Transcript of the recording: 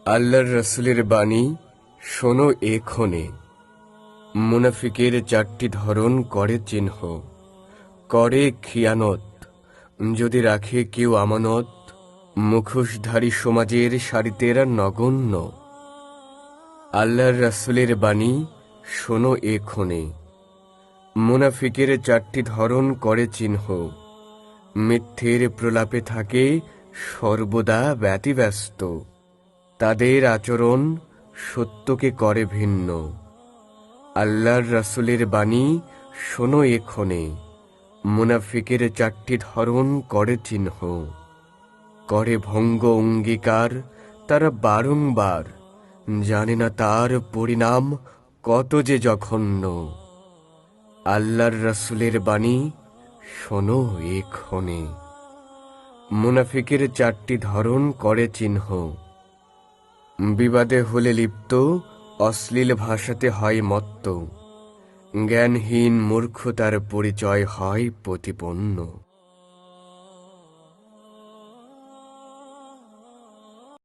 আল্লাহর রাসূলের বাণী শোনো এক্ষণে। মুনাফিকের চারটি ধরন করে চিহ্ন, করে খিয়ানত, যদি রাখে কেউ আমানত, মুখোশধারী সমাজের সারিতে এরা নগণ্য। আল্লাহর রাসূলের বাণী শোনো এক্ষণে। মুনাফিকের চারটি ধরন করে চিহ্ন, মিথ্যের প্রলাপে থাকে সর্বদা ব্যতিব্যস্ত, তাদের আচরণ সত্যকে করে ভিন্ন। আল্লাহর রাসূলের বাণী শোনো এক্ষণে। মুনাফিকের চারটি ধরন করে চিহ্ন, করে ভঙ্গ অঙ্গীকার তারা বারংবার, জানে না তার পরিণাম কত যে জঘন্য। আল্লাহর রাসূলের বাণী শোনো এক্ষণে। মুনাফিকের চারটি ধরন করে চিহ্ন, বিবাদে হলে লিপ্ত, অশ্লীল ভাষাতে হয় মত্ত, জ্ঞানহীন মূর্খতার পরিচয় হয় প্রতিপন্ন।